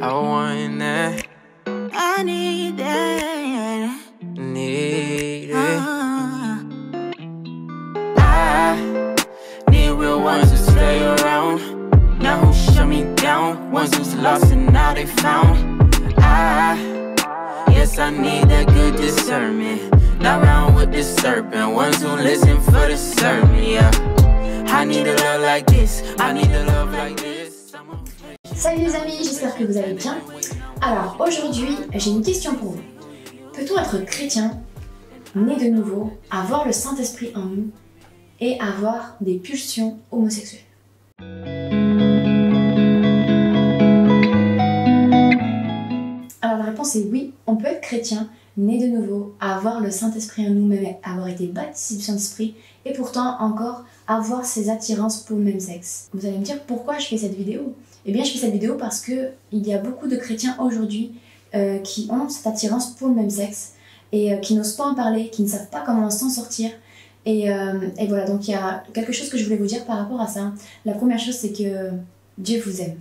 I want that. I need that. Need it. I need real ones to stay around. Now who shut me down? Ones who's lost and now they found. Yes, I need that good discernment. Not round with the serpent. Ones who listen for the sermon, yeah. I need a love like this. I need a love like this. Salut les amis, j'espère que vous allez bien. Alors aujourd'hui, j'ai une question pour vous. Peut-on être chrétien, né de nouveau, avoir le Saint-Esprit en nous et avoir des pulsions homosexuelles? Alors la réponse est oui, on peut être chrétien, né de nouveau, avoir le Saint-Esprit en nous, même avoir été baptisé du Saint-Esprit et pourtant encore avoir ces attirances pour le même sexe. Vous allez me dire pourquoi je fais cette vidéo? Eh bien je fais cette vidéo parce que il y a beaucoup de chrétiens aujourd'hui qui ont cette attirance pour le même sexe et qui n'osent pas en parler, qui ne savent pas comment s'en sortir. Et voilà, donc il y a quelque chose que je voulais vous dire par rapport à ça. La première chose, c'est que Dieu vous aime.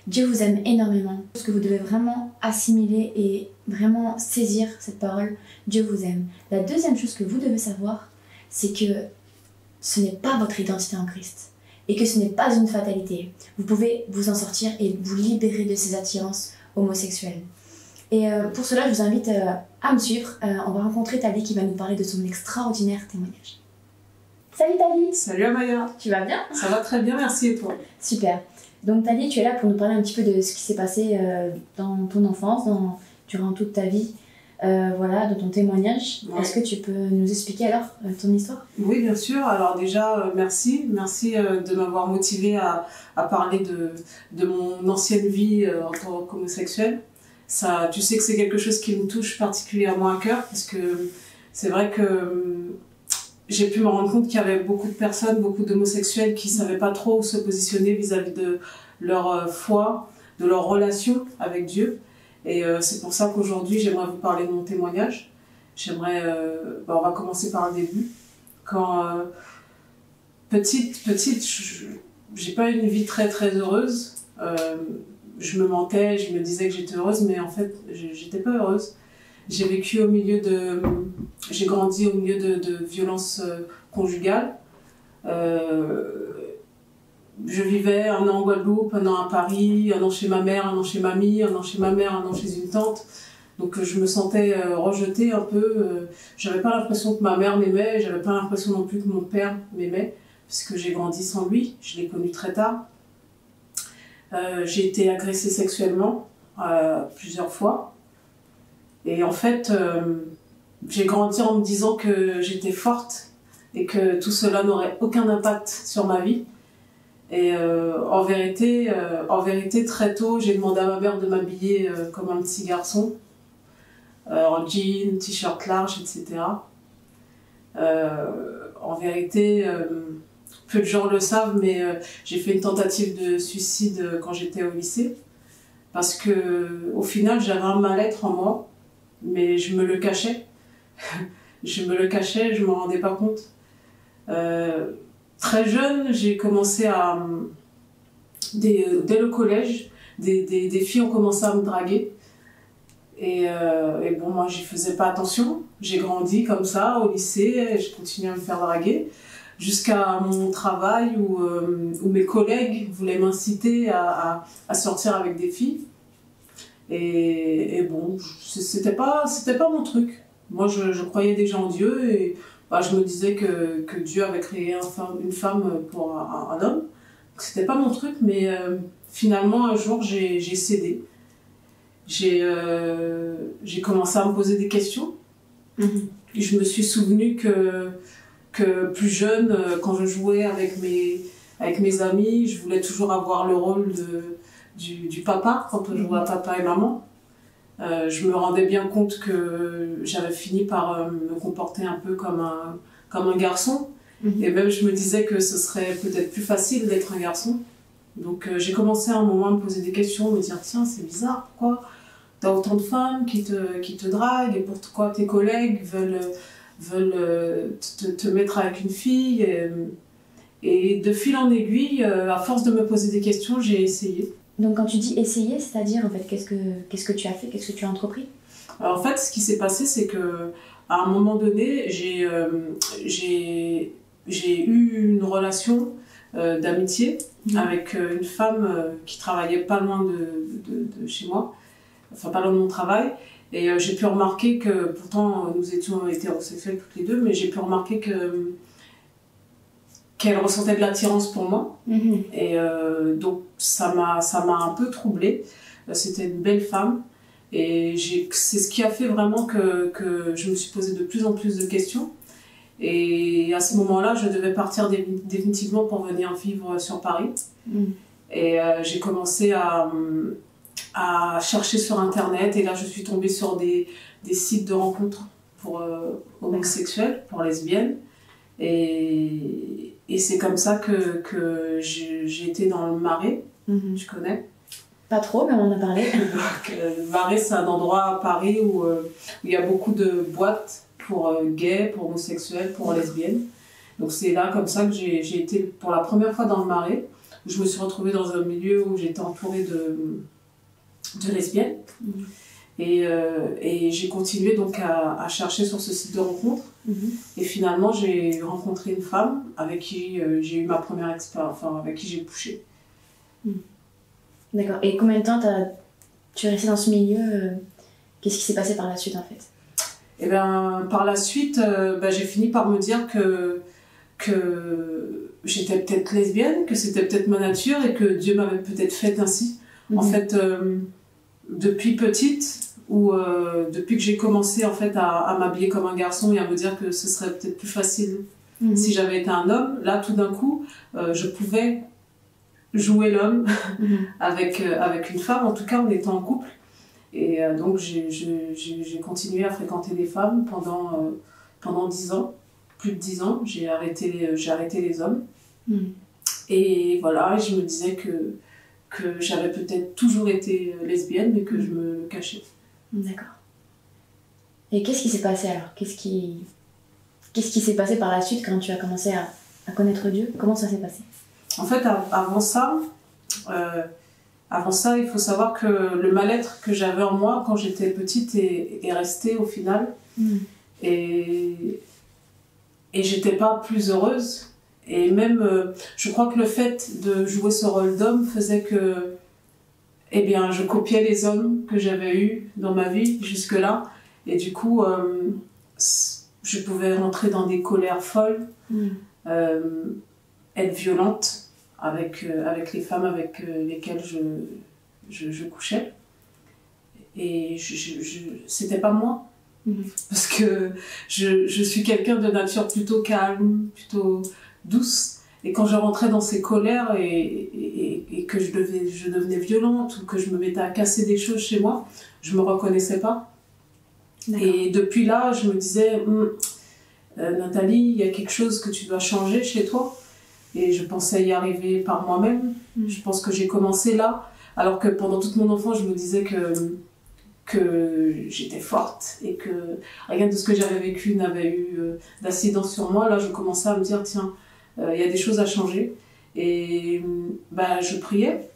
Dieu vous aime énormément. Ce que vous devez vraiment assimiler et vraiment saisir cette parole, Dieu vous aime. La deuxième chose que vous devez savoir, c'est que ce n'est pas votre identité en Christ et que ce n'est pas une fatalité. Vous pouvez vous en sortir et vous libérer de ces attirances homosexuelles. Et pour cela, je vous invite à me suivre. On va rencontrer Tali qui va nous parler de son extraordinaire témoignage. Salut Tali! Salut Amaya! Tu vas bien? Ça va très bien, merci et toi? Super! Donc Tali, tu es là pour nous parler un petit peu de ce qui s'est passé dans ton enfance, durant toute ta vie, voilà, de ton témoignage. Ouais. Est-ce que tu peux nous expliquer alors ton histoire? Oui, bien sûr. Alors déjà, merci de m'avoir motivée à parler de mon ancienne vie en tant qu'homosexuelle. Ça, tu sais que c'est quelque chose qui me touche particulièrement à cœur parce que c'est vrai que j'ai pu me rendre compte qu'il y avait beaucoup de personnes, beaucoup d'homosexuels qui ne savaient pas trop où se positionner vis-à-vis de leur foi, de leur relation avec Dieu. Et c'est pour ça qu'aujourd'hui, j'aimerais vous parler de mon témoignage. J'aimerais... on va commencer par le début. Quand petite, j'ai pas eu une vie très très heureuse. Je me mentais, je me disais que j'étais heureuse, mais en fait, j'étais pas heureuse. J'ai vécu au milieu de... J'ai grandi au milieu de violences conjugales. Je vivais un an en Guadeloupe, un an à Paris, un an chez ma mère, un an chez mamie, un an chez ma mère, un an chez une tante. Donc je me sentais rejetée un peu. J'avais pas l'impression que ma mère m'aimait, j'avais pas l'impression non plus que mon père m'aimait, puisque j'ai grandi sans lui, je l'ai connu très tard. J'ai été agressée sexuellement plusieurs fois. Et en fait, j'ai grandi en me disant que j'étais forte et que tout cela n'aurait aucun impact sur ma vie. Et en vérité, très tôt, j'ai demandé à ma mère de m'habiller comme un petit garçon, en jean, t-shirt large, etc. En vérité, peu de gens le savent, mais j'ai fait une tentative de suicide quand j'étais au lycée. Parce que, au final, j'avais un mal-être en moi, mais je me le cachais. Je m'en rendais pas compte. Très jeune, j'ai commencé à... Dès le collège, des filles ont commencé à me draguer. Et bon, moi, j'y faisais pas attention. J'ai grandi comme ça, au lycée, et je continuais à me faire draguer. Jusqu'à mon travail où mes collègues voulaient m'inciter à sortir avec des filles. Et bon, c'était pas mon truc. Moi, je croyais déjà en Dieu et je me disais que Dieu avait créé une femme pour un homme. C'était pas mon truc, mais finalement, un jour, j'ai cédé. J'ai commencé à me poser des questions. Et je me suis souvenue que plus jeune, quand je jouais avec mes amis, je voulais toujours avoir le rôle du papa, quand on jouait à papa et maman. Je me rendais bien compte que j'avais fini par me comporter un peu comme un garçon. Et même je me disais que ce serait peut-être plus facile d'être un garçon. Donc j'ai commencé à un moment à me poser des questions, me dire tiens, c'est bizarre, pourquoi t'as autant de femmes qui te draguent et pourquoi tes collègues veulent te mettre avec une fille et de fil en aiguille, à force de me poser des questions, j'ai essayé. Donc quand tu dis essayer, c'est-à-dire en fait qu'est-ce que tu as fait, qu'est-ce que tu as entrepris? Alors, en fait, ce qui s'est passé, c'est que à un moment donné, j'ai eu une relation d'amitié avec une femme qui travaillait pas loin de chez moi, enfin pas loin de mon travail. Et j'ai pu remarquer que, pourtant nous étions hétérosexuels toutes les deux, mais j'ai pu remarquer qu'elle ressentait de l'attirance pour moi. Et donc ça m'a un peu troublée. C'était une belle femme. Et c'est ce qui a fait vraiment que je me suis posé de plus en plus de questions. Et à ce moment-là, je devais partir définitivement pour venir vivre sur Paris. Et j'ai commencé à chercher sur Internet. Et là, je suis tombée sur des sites de rencontres pour homosexuels, pour lesbiennes. Et c'est comme ça que j'ai été dans le Marais. Tu connais? Pas trop, mais on en a parlé. Le Marais, c'est un endroit à Paris où il y a beaucoup de boîtes pour gays, pour homosexuels, pour lesbiennes. Donc c'est là, comme ça, que j'ai été pour la première fois dans le Marais, où je me suis retrouvée dans un milieu où j'étais entourée de lesbiennes. Et j'ai continué donc à chercher sur ce site de rencontre. Et finalement, j'ai rencontré une femme avec qui j'ai eu ma première expérience, enfin avec qui j'ai couché. D'accord. Et combien de temps tu es resté dans ce milieu? Qu'est-ce qui s'est passé par la suite en fait? Et bien, par la suite, j'ai fini par me dire que j'étais peut-être lesbienne, que c'était peut-être ma nature et que Dieu m'avait peut-être faite ainsi. En fait, depuis petite, ou depuis que j'ai commencé en fait à m'habiller comme un garçon et à me dire que ce serait peut-être plus facile si j'avais été un homme, là tout d'un coup, je pouvais jouer l'homme avec une femme, en tout cas en étant en couple. Et donc j'ai continué à fréquenter des femmes pendant 10 ans, plus de 10 ans. J'ai arrêté les hommes. Et voilà, je me disais que j'avais peut-être toujours été lesbienne, mais que je me cachais. D'accord. Et qu'est-ce qui s'est passé alors? Qu'est-ce qui s'est passé par la suite quand tu as commencé à connaître Dieu? Comment ça s'est passé? En fait, avant ça, il faut savoir que le mal-être que j'avais en moi quand j'étais petite est resté au final. Et j'étais pas plus heureuse. Et même, je crois que le fait de jouer ce rôle d'homme faisait que je copiais les hommes que j'avais eus dans ma vie jusque-là. Et du coup, je pouvais rentrer dans des colères folles, être violente avec les femmes avec lesquelles je couchais. Et c'était pas moi. Parce que je suis quelqu'un de nature plutôt calme, plutôt douce. Et quand je rentrais dans ces colères et que je devenais violente ou que je me mettais à casser des choses chez moi, je me reconnaissais pas. Et depuis là, je me disais, Nathalie, il y a quelque chose que tu dois changer chez toi. Et je pensais y arriver par moi-même. Je pense que j'ai commencé là, alors que pendant toute mon enfance, je me disais que j'étais forte et que rien de ce que j'avais vécu n'avait eu d'incidence sur moi. Là, je commençais à me dire, tiens, il y a des choses à changer. Et je priais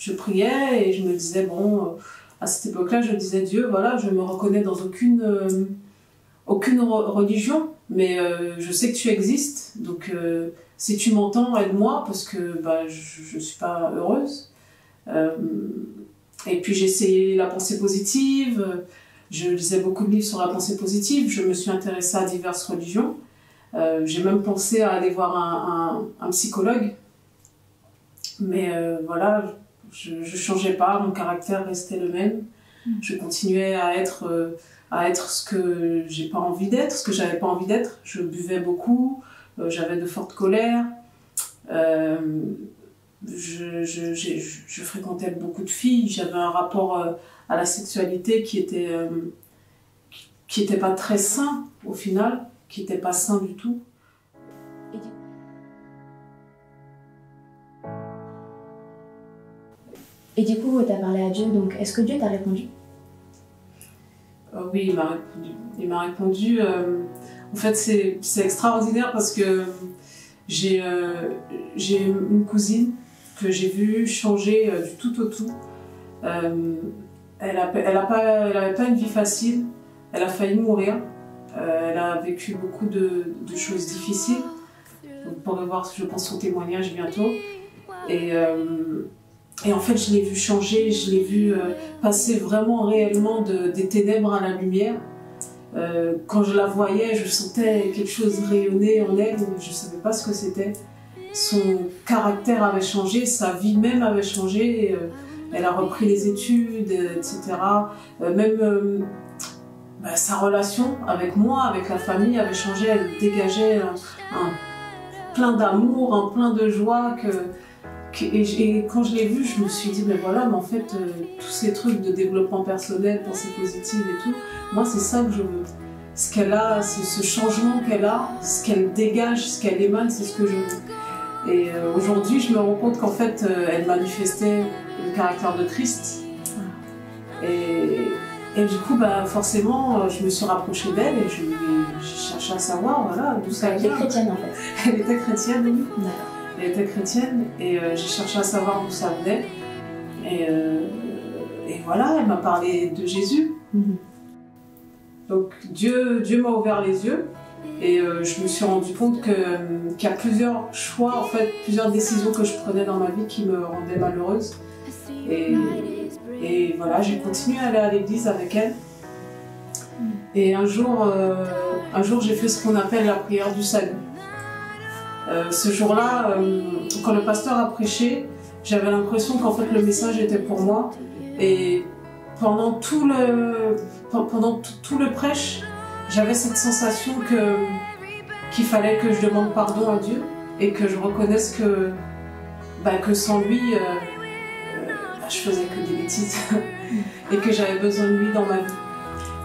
et je me disais, bon, à cette époque-là, je disais, Dieu, voilà, je me reconnais dans aucune religion, mais je sais que tu existes, donc si tu m'entends, aide-moi, parce que je suis pas heureuse. Et puis j'ai essayé la pensée positive, je lisais beaucoup de livres sur la pensée positive, je me suis intéressée à diverses religions. J'ai même pensé à aller voir un psychologue, mais voilà, je changeais pas, mon caractère restait le même. Je continuais à être ce que j'ai pas envie d'être, ce que j'avais pas envie d'être. Je buvais beaucoup, j'avais de fortes colères, je fréquentais beaucoup de filles, j'avais un rapport à la sexualité qui était pas très sain au final, qui était pas sain du tout. Et du coup, tu as parlé à Dieu, donc est-ce que Dieu t'a répondu? Oui, il m'a répondu. Il m'a répondu. En fait, c'est extraordinaire parce que j'ai une cousine que j'ai vu changer du tout au tout. Elle n'avait pas une vie facile, elle a failli mourir, elle a vécu beaucoup de choses difficiles. Vous pourrez voir, je pense, son témoignage bientôt. Et en fait, je l'ai vu changer, je l'ai vu passer vraiment réellement des ténèbres à la lumière. Quand je la voyais, je sentais quelque chose rayonner en elle, je ne savais pas ce que c'était. Son caractère avait changé, sa vie même avait changé. Elle a repris les études, etc. Même sa relation avec moi, avec la famille avait changé. Elle dégageait plein d'amour, un plein de joie. Et quand je l'ai vue, je me suis dit, mais voilà, mais en fait, tous ces trucs de développement personnel, pensée positive et tout, moi, c'est ça que je veux. Ce qu'elle a, ce changement qu'elle a, ce qu'elle dégage, ce qu'elle émane, c'est ce que je veux. Et aujourd'hui, je me rends compte qu'en fait, elle manifestait le caractère de Christ. Et du coup, forcément, je me suis rapprochée d'elle et j'ai cherché à savoir, voilà, d'où ça vient. Elle était chrétienne, en fait. Elle était chrétienne, oui. D'accord. Elle était chrétienne et j'ai cherché à savoir d'où ça venait. Et voilà, elle m'a parlé de Jésus. Donc Dieu m'a ouvert les yeux et je me suis rendu compte qu'il y a plusieurs choix, en fait, plusieurs décisions que je prenais dans ma vie qui me rendaient malheureuse. Et voilà, j'ai continué à aller à l'église avec elle. Et un jour j'ai fait ce qu'on appelle la prière du salut. Ce jour-là, quand le pasteur a prêché, j'avais l'impression qu'en fait le message était pour moi. Et pendant tout le prêche, j'avais cette sensation qu'il fallait que je demande pardon à Dieu et que je reconnaisse que sans lui, je faisais que des bêtises et que j'avais besoin de lui dans ma vie.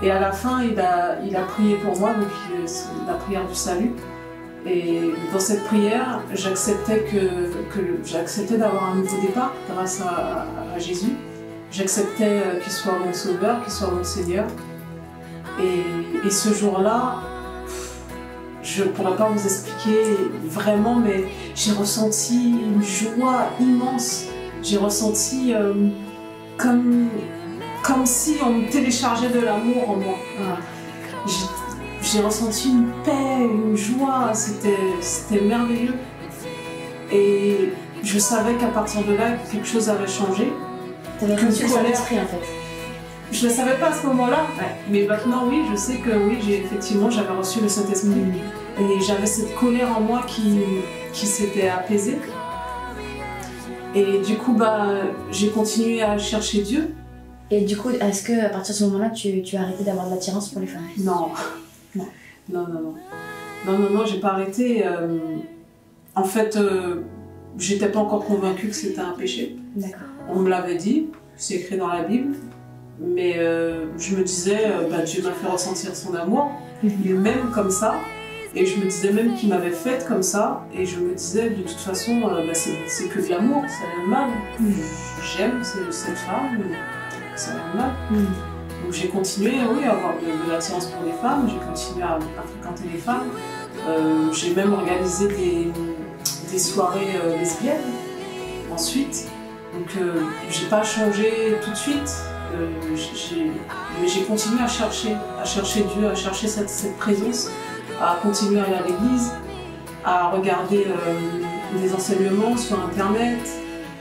Et à la fin, il a prié pour moi, donc la prière du salut. Et dans cette prière, j'acceptais d'avoir un nouveau départ grâce à Jésus. J'acceptais qu'il soit mon sauveur, qu'il soit mon Seigneur. Et ce jour-là, je ne pourrais pas vous expliquer vraiment, mais j'ai ressenti une joie immense. J'ai ressenti comme si on me téléchargeait de l'amour en moi. J'ai ressenti une paix, une joie, c'était merveilleux. Et je savais qu'à partir de là, quelque chose avait changé. Tu avais reçu le Saint-Esprit, en fait. Je ne le savais pas à ce moment-là, mais maintenant, oui, je sais que oui, j'avais reçu le Saint-Esprit. Et j'avais cette colère en moi qui s'était apaisée. Et du coup, j'ai continué à chercher Dieu. Et du coup, est-ce qu'à partir de ce moment-là, tu as arrêté d'avoir de l'attirance pour les femmes? Non. Non, j'ai pas arrêté. En fait, j'étais pas encore convaincue que c'était un péché. D'accord. On me l'avait dit, c'est écrit dans la Bible, mais je me disais, Dieu m'a fait ressentir son amour, il m'aime comme ça, et je me disais même qu'il m'avait faite comme ça, et je me disais, de toute façon, c'est que de l'amour, ça n'a rien de mal. J'aime cette femme, ça n'a rien de mal. Donc j'ai continué, oui, à avoir de l'attirance pour les femmes, j'ai continué à fréquenter les femmes. J'ai même organisé des soirées lesbiennes ensuite. Donc j'ai pas changé tout de suite, mais j'ai continué à chercher Dieu, à chercher cette présence, à continuer à aller à l'église, à regarder des enseignements sur internet,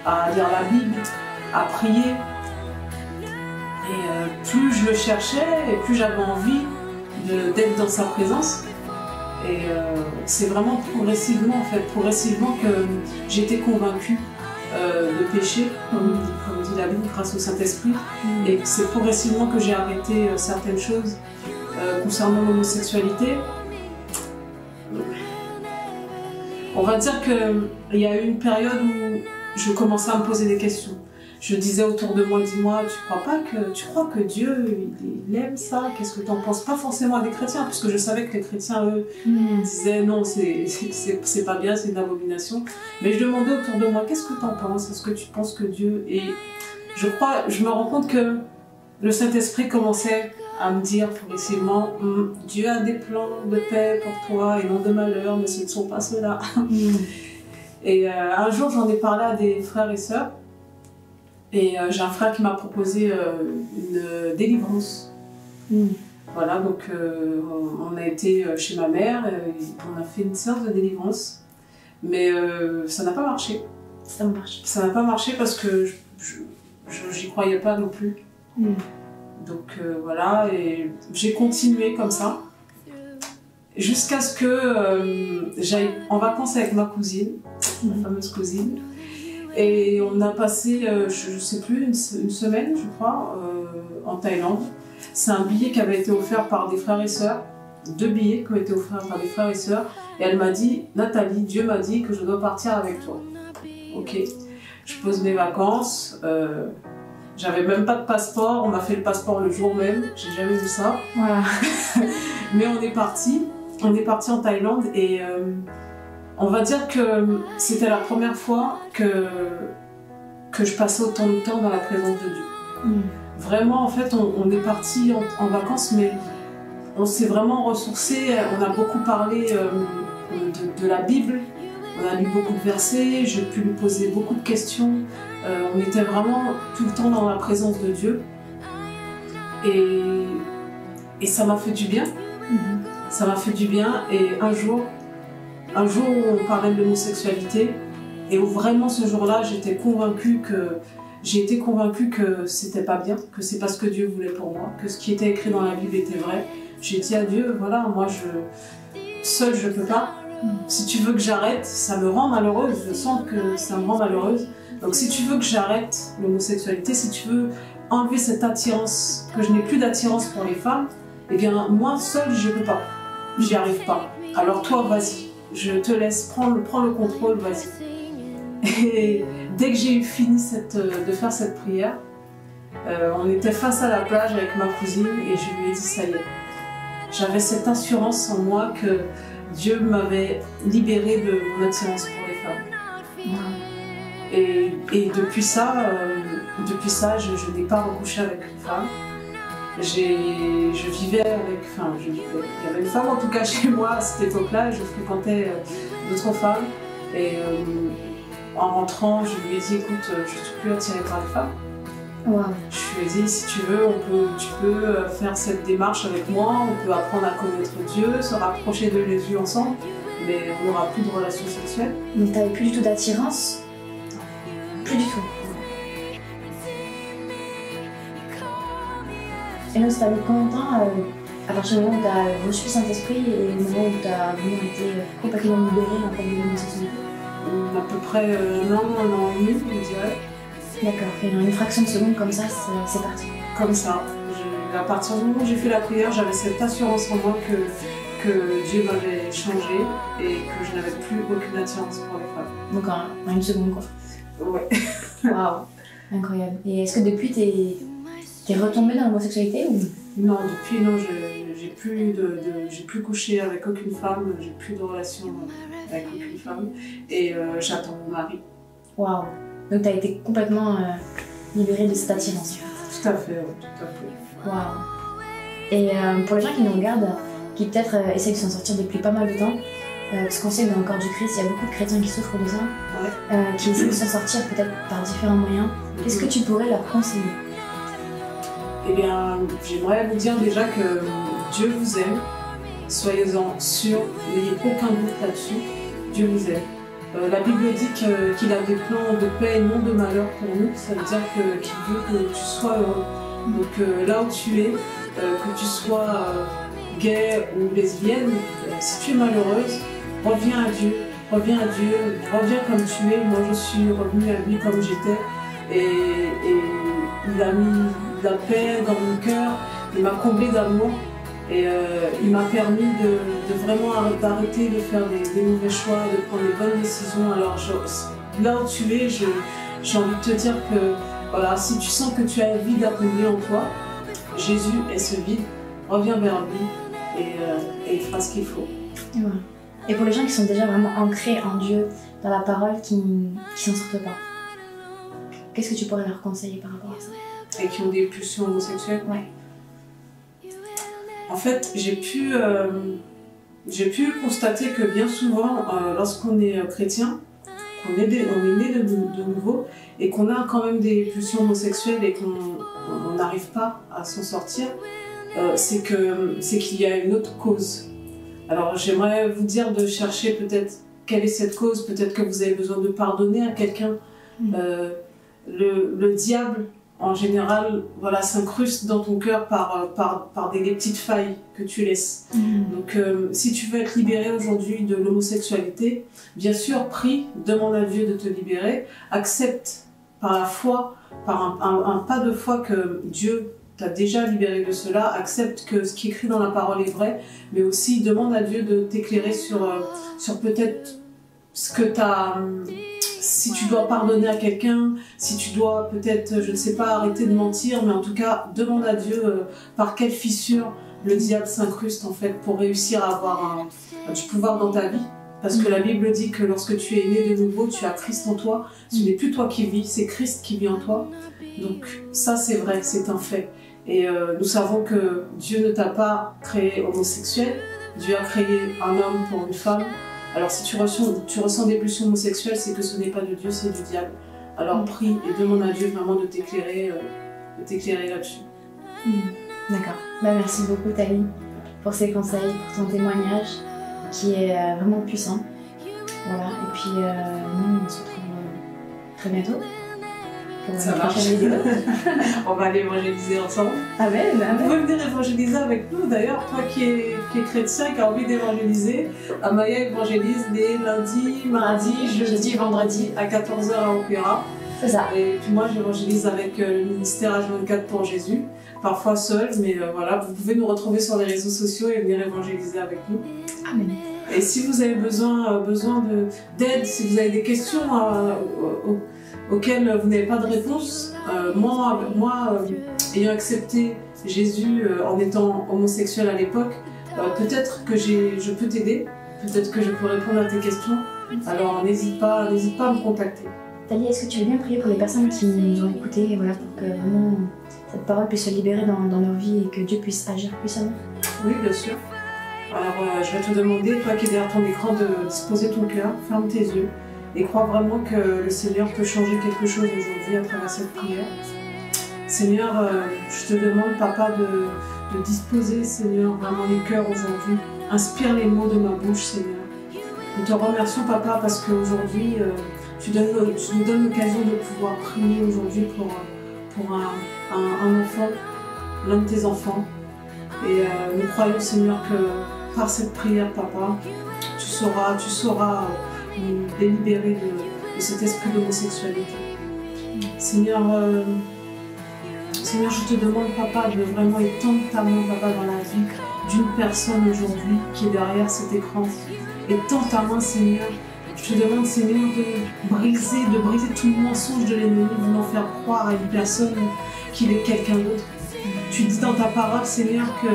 à lire la Bible, à prier. Et plus je le cherchais, et plus j'avais envie d'être dans sa présence. Et c'est vraiment progressivement que j'étais convaincue de péché, comme dit la Bible, grâce au Saint-Esprit. Et c'est progressivement que j'ai arrêté certaines choses concernant l'homosexualité. On va dire qu'il y a eu une période où je commençais à me poser des questions. Je disais autour de moi, dis-moi, tu crois que Dieu, il aime ça? Qu'est-ce que tu en penses? Pas forcément à des chrétiens, puisque je savais que les chrétiens, eux, disaient non, c'est pas bien, c'est une abomination. Mais je demandais autour de moi, qu'est-ce que tu en penses? Est-ce que tu penses que Dieu... Et je me rends compte que le Saint-Esprit commençait à me dire progressivement, Dieu a des plans de paix pour toi et non de malheur, mais ce ne sont pas ceux-là. Et un jour, j'en ai parlé à des frères et sœurs. Et j'ai un frère qui m'a proposé une délivrance. Voilà, donc on a été chez ma mère, on a fait une séance de délivrance. Mais ça n'a pas marché. Ça marche. Ça n'a pas marché parce que j'y croyais pas non plus. Donc voilà, et j'ai continué comme ça. Jusqu'à ce que j'aille en vacances avec ma cousine, ma fameuse cousine. Et on a passé, je sais plus, une semaine, je crois, en Thaïlande. C'est un billet qui avait été offert par des frères et sœurs. 2 billets qui ont été offerts par des frères et sœurs. Et elle m'a dit, Nathalie, Dieu m'a dit que je dois partir avec toi. Ok. Je pose mes vacances. J'avais même pas de passeport. On m'a fait le passeport le jour même. J'ai jamais vu ça. Voilà. Mais on est parti. On est parti en Thaïlande et on va dire que c'était la première fois que je passais autant de temps dans la présence de Dieu. Vraiment, en fait, on est parti en vacances, mais on s'est vraiment ressourcé. On a beaucoup parlé de la Bible. On a lu beaucoup de versets. J'ai pu lui poser beaucoup de questions. On était vraiment tout le temps dans la présence de Dieu. Et ça m'a fait du bien. Ça m'a fait du bien. Et un jour où on parlait de l'homosexualité, et où vraiment ce jour-là, j'ai été convaincue que c'était pas bien, que c'est pas ce que Dieu voulait pour moi, que ce qui était écrit dans la Bible était vrai. J'ai dit à Dieu, voilà, moi seule je peux pas. Si tu veux que j'arrête, ça me rend malheureuse, je sens que ça me rend malheureuse. Donc si tu veux que j'arrête l'homosexualité, si tu veux enlever cette attirance, que je n'ai plus d'attirance pour les femmes, eh bien moi seule je peux pas, j'y arrive pas. Alors toi vas-y, je te laisse, prends le contrôle, vas-y. Et dès que j'ai eu fini de faire cette prière, on était face à la plage avec ma cousine et je lui ai dit ça y est. J'avais cette assurance en moi que Dieu m'avait libérée de mon attirance pour les femmes. Et depuis ça, je n'ai pas recouché avec une femme. Je vivais avec, enfin, il y avait une femme en tout cas chez moi à cette époque-là, je fréquentais d'autres femmes. Et en rentrant, je lui ai dit, écoute, je ne suis plus attirée par les femmes. Wow. Je lui ai dit, si tu veux, tu peux faire cette démarche avec moi, on peut apprendre à connaître Dieu, se rapprocher de Jésus ensemble, mais on n'aura plus de relations sexuelles. Donc t'avais plus du tout d'attirance? Plus du tout. Et donc ça t'a mis combien de temps à partir du moment où tu as reçu le Saint-Esprit et le moment où tu as vraiment été complètement libéré en fait de l'homosexualité? À peu près un an et demi, je dirais. D'accord, et en une fraction de seconde comme ça, c'est parti. Comme ça. À partir du moment où j'ai fait la prière, j'avais cette assurance en moi que Dieu m'avait changé et que je n'avais plus aucune attirance pour les femmes. Donc en une seconde quoi. Ouais. Waouh, incroyable. Et est-ce que depuis t'es retombée dans l'homosexualité ou? Non, depuis non, j'ai plus couché avec aucune femme, j'ai plus de relation avec aucune femme et j'attends mon mari. Waouh. Donc t'as été complètement libérée de cette attirance. Tout à fait, oui, tout à fait. Waouh. Et pour les gens qui nous regardent, qui peut-être essayent de s'en sortir depuis pas mal de temps, parce qu'on sait que dans le corps du Christ, il y a beaucoup de chrétiens qui souffrent de ça, qui essaient de s'en sortir peut-être par différents moyens. Qu'est-ce que tu pourrais leur conseiller? Eh bien, j'aimerais vous dire déjà que Dieu vous aime. Soyez-en sûrs, n'ayez aucun doute là-dessus. Dieu vous aime. La Bible dit qu'il a des plans de paix et non de malheur pour nous. Ça veut dire qu'il veut que tu sois heureux. Donc là où tu es, que tu sois gay ou lesbienne, si tu es malheureuse, reviens à Dieu. Reviens à Dieu, reviens comme tu es. Moi, je suis revenue à lui comme j'étais. Et il a mis de la paix dans mon cœur, il m'a comblé d'amour et il m'a permis de vraiment arrêter de faire des mauvais choix, de prendre les bonnes décisions. Alors là où tu es, j'ai envie de te dire que voilà, si tu sens que tu as un vide à combler en toi, Jésus est ce vide, reviens vers lui et il fera ce qu'il faut. Ouais. Et pour les gens qui sont déjà vraiment ancrés en Dieu, dans la parole, qui s'en sortent pas, qu'est-ce que tu pourrais leur conseiller par rapport à ça? Et qui ont des pulsions homosexuelles. Ouais. En fait, j'ai pu constater que bien souvent, lorsqu'on est chrétien, on est né de nouveau et qu'on a quand même des pulsions homosexuelles et qu'on n'arrive pas à s'en sortir, c'est qu'il y a une autre cause. Alors j'aimerais vous dire de chercher peut-être quelle est cette cause, peut-être que vous avez besoin de pardonner à quelqu'un. Le diable, en général, voilà, s'incruste dans ton cœur par des petites failles que tu laisses. Donc si tu veux être libéré aujourd'hui de l'homosexualité, bien sûr, prie, demande à Dieu de te libérer, accepte par la foi, par un pas de foi que Dieu t'a déjà libéré de cela, accepte que ce qui est écrit dans la parole est vrai, mais aussi demande à Dieu de t'éclairer sur peut-être ce que tu as... Si tu dois pardonner à quelqu'un, si tu dois peut-être, je ne sais pas, arrêter de mentir, mais en tout cas, demande à Dieu par quelle fissure le diable s'incruste en fait pour réussir à avoir du pouvoir dans ta vie. Parce que la Bible dit que lorsque tu es né de nouveau, tu as Christ en toi. Ce n'est plus toi qui vis, c'est Christ qui vit en toi. Donc ça c'est vrai, c'est un fait. Et nous savons que Dieu ne t'a pas créé homosexuel. Dieu a créé un homme pour une femme. Alors si tu ressens des pulsions homosexuelles, c'est que ce n'est pas de Dieu, c'est du diable. Alors prie et demande à Dieu vraiment de t'éclairer là-dessus. D'accord. Merci beaucoup Thalie pour ces conseils, pour ton témoignage qui est vraiment puissant. Voilà, et puis nous on se retrouve très bientôt pour Ça une marche. prochaine vidéo. On va aller évangéliser ensemble. Amen, Vous amen. pouvez venir évangéliser avec nous d'ailleurs, toi qui es chrétien, qui a envie d'évangéliser. Amaya évangélise les lundis, mardis, jeudi, vendredi à 14h à Opéra. C'est ça. Et puis moi j'évangélise avec le ministère H24 pour Jésus, parfois seul, mais voilà, vous pouvez nous retrouver sur les réseaux sociaux et venir évangéliser avec nous. Amen. Et si vous avez besoin d'aide, si vous avez des questions auxquelles vous n'avez pas de réponse, moi ayant accepté Jésus en étant homosexuel à l'époque, peut-être que je peux t'aider, peut-être que je peux répondre à tes questions, alors n'hésite pas à me contacter. Thalie, est-ce que tu veux bien prier pour les personnes qui nous ont écoutés, voilà, pour que vraiment cette parole puisse se libérer dans leur vie et que Dieu puisse agir puissamment? Oui, bien sûr. Alors je vais te demander, toi qui es derrière ton écran, de disposer ton cœur, ferme tes yeux et crois vraiment que le Seigneur peut changer quelque chose aujourd'hui à travers cette prière. Seigneur, je te demande, Papa, de disposer, Seigneur, vraiment les cœurs aujourd'hui. Inspire les mots de ma bouche, Seigneur. Nous te remercions, Papa, parce qu'aujourd'hui, tu nous donnes l'occasion de pouvoir prier aujourd'hui pour un enfant, l'un de tes enfants. Et nous croyons, Seigneur, que par cette prière, Papa, tu sauras nous délibérer de cet esprit d'homosexualité. Seigneur, je te demande, Papa, de vraiment étendre ta main, Papa, dans la vie d'une personne aujourd'hui qui est derrière cet écran. Étends ta main, Seigneur. Je te demande, Seigneur, de briser tout mensonge de l'ennemi, voulant faire croire à une personne qu'il est quelqu'un d'autre. Tu dis dans ta parole, Seigneur, que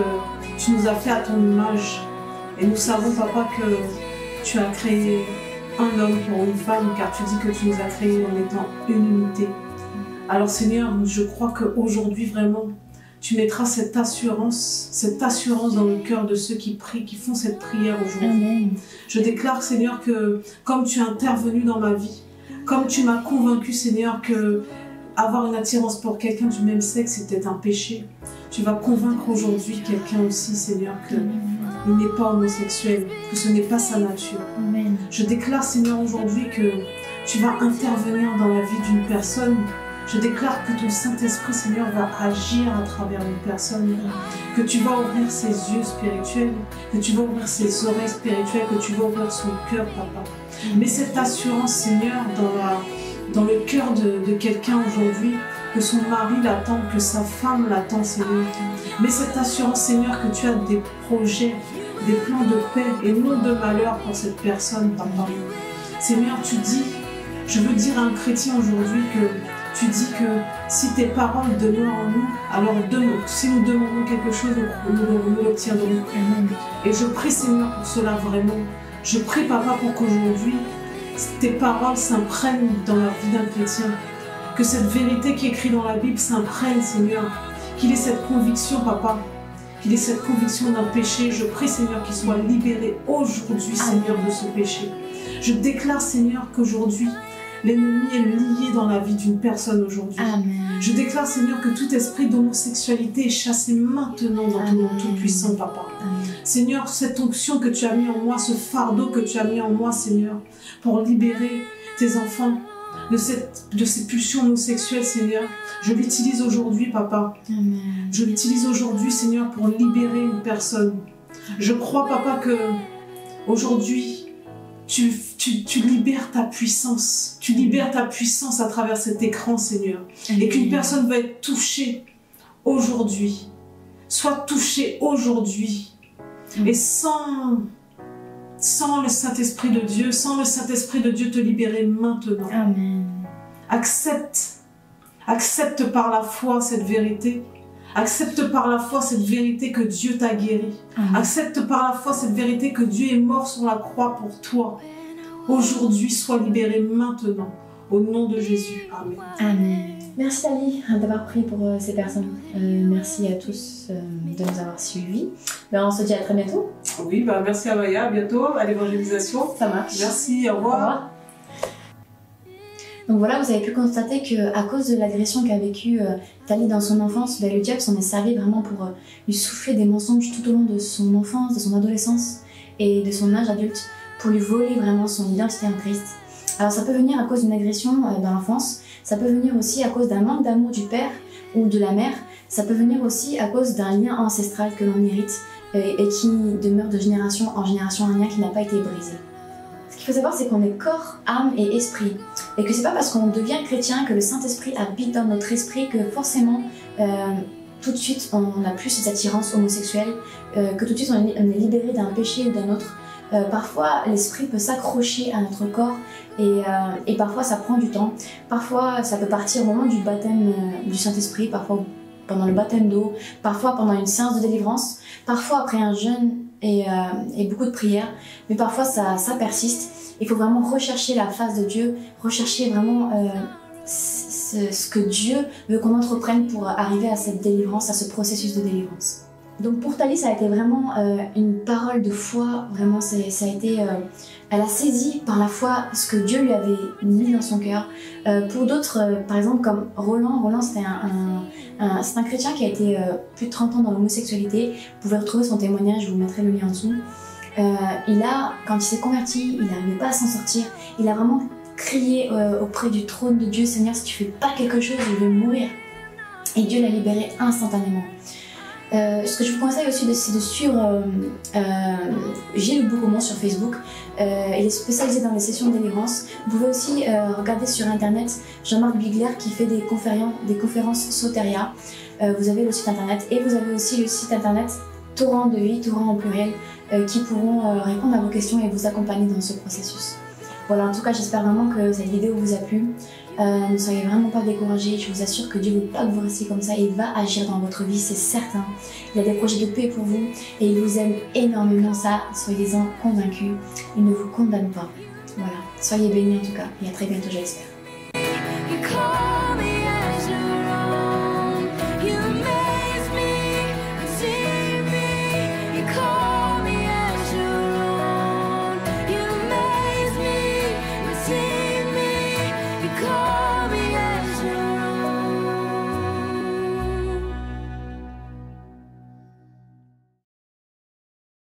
tu nous as fait à ton image. Et nous savons, Papa, que tu as créé un homme pour une femme, car tu dis que tu nous as créés en étant une unité. Alors, Seigneur, je crois qu'aujourd'hui, vraiment, tu mettras cette assurance dans le cœur de ceux qui prient, qui font cette prière aujourd'hui. Amen. Je déclare, Seigneur, que comme tu es intervenu dans ma vie, comme tu m'as convaincu, Seigneur, que avoir une attirance pour quelqu'un du même sexe, c'était un péché. Tu vas convaincre aujourd'hui quelqu'un aussi, Seigneur, qu'il n'est pas homosexuel, que ce n'est pas sa nature. Amen. Je déclare, Seigneur, aujourd'hui que tu vas intervenir dans la vie d'une personne. Je déclare que ton Saint-Esprit, Seigneur, va agir à travers une personne, que tu vas ouvrir ses yeux spirituels, que tu vas ouvrir ses oreilles spirituelles, que tu vas ouvrir son cœur, Papa. Mais cette assurance, Seigneur, dans le cœur de quelqu'un aujourd'hui, que son mari l'attend, que sa femme l'attend, Seigneur. Mais cette assurance, Seigneur, que tu as des projets, des plans de paix et non de malheur pour cette personne, Papa. Seigneur, tu dis, je veux dire à un chrétien aujourd'hui que tu dis que si tes paroles demeurent en nous, alors si nous demandons quelque chose, nous l'obtiendrons. Et je prie, Seigneur, pour cela vraiment. Je prie, Papa, pour qu'aujourd'hui, tes paroles s'imprègnent dans la vie d'un chrétien. Que cette vérité qui est écrite dans la Bible s'imprègne, Seigneur. Qu'il ait cette conviction, Papa. Qu'il ait cette conviction d'un péché. Je prie, Seigneur, qu'il soit libéré aujourd'hui, Seigneur, de ce péché. Je déclare, Seigneur, qu'aujourd'hui, l'ennemi est lié dans la vie d'une personne aujourd'hui. Amen. Je déclare, Seigneur, que tout esprit d'homosexualité est chassé maintenant dans ton nom tout-puissant, Papa. Amen. Seigneur, cette onction que tu as mis en moi, ce fardeau que tu as mis en moi, Seigneur, pour libérer tes enfants de ces pulsions homosexuelles, Seigneur, je l'utilise aujourd'hui, Papa. Amen. Je l'utilise aujourd'hui, Seigneur, pour libérer une personne. Je crois, Papa, que aujourd'hui, tu libères ta puissance. Tu libères ta puissance à travers cet écran, Seigneur. Et qu'une personne va être touchée aujourd'hui. Soit touchée aujourd'hui. Et sans le Saint-Esprit de Dieu, sans le Saint-Esprit de Dieu te libérer maintenant. Amen. Accepte par la foi cette vérité. Accepte par la foi cette vérité que Dieu t'a guéri. Amen. Accepte par la foi cette vérité que Dieu est mort sur la croix pour toi. Aujourd'hui, sois libéré maintenant. Au nom de Jésus. Amen. Amen. Merci Ali d'avoir prié pour ces personnes. Merci à tous de nous avoir suivis. On se dit à très bientôt. Oui, merci à Maya. À bientôt à l'évangélisation. Ça marche. Merci, au revoir. Au revoir. Donc voilà, vous avez pu constater qu'à cause de l'agression qu'a vécue Tali dans son enfance, le diable s'en est servi vraiment pour lui souffler des mensonges tout au long de son enfance, de son adolescence et de son âge adulte, pour lui voler vraiment son identité en Christ. Alors ça peut venir à cause d'une agression dans l'enfance, ça peut venir aussi à cause d'un manque d'amour du père ou de la mère, ça peut venir aussi à cause d'un lien ancestral que l'on hérite et qui demeure de génération en génération, un lien qui n'a pas été brisé. Ce qu'il faut savoir, c'est qu'on est corps, âme et esprit. Et que c'est pas parce qu'on devient chrétien que le Saint-Esprit habite dans notre esprit que forcément, tout de suite, on n'a plus cette attirance homosexuelle, que tout de suite on est libéré d'un péché ou d'un autre. Parfois, l'esprit peut s'accrocher à notre corps et parfois ça prend du temps. Parfois, ça peut partir au moment du baptême du Saint-Esprit, parfois pendant le baptême d'eau, parfois pendant une séance de délivrance, parfois après un jeûne et beaucoup de prières, mais parfois ça persiste. Il faut vraiment rechercher la face de Dieu, rechercher vraiment ce que Dieu veut qu'on entreprenne pour arriver à cette délivrance, à ce processus de délivrance. Donc pour Tali, ça a été vraiment une parole de foi, vraiment ça a été... elle a saisi par la foi ce que Dieu lui avait mis dans son cœur. Pour d'autres, par exemple comme Roland c'est un chrétien qui a été plus de 30 ans dans l'homosexualité. Vous pouvez retrouver son témoignage, je vous mettrai le lien en dessous. Quand il s'est converti, il n'arrivait pas à s'en sortir. Il a vraiment crié auprès du trône de Dieu, Seigneur, si tu fais pas quelque chose, je vais mourir. Et Dieu l'a libéré instantanément. Ce que je vous conseille aussi, c'est de suivre Gilles Bourgmont sur Facebook. Il est spécialisé dans les sessions de délivrance. Vous pouvez aussi regarder sur internet Jean-Marc Bigler qui fait des conférences Soteria. Vous avez le site internet et vous avez aussi le site internet Torrent de vie, Torrent en pluriel, qui pourront répondre à vos questions et vous accompagner dans ce processus. Voilà, en tout cas, j'espère vraiment que cette vidéo vous a plu. Ne soyez vraiment pas découragés, je vous assure que Dieu ne veut pas que vous restiez comme ça et il va agir dans votre vie, c'est certain. Il a des projets de paix pour vous et il vous aime énormément, ça, soyez-en convaincus. Il ne vous condamne pas. Voilà, soyez bénis en tout cas et à très bientôt, j'espère.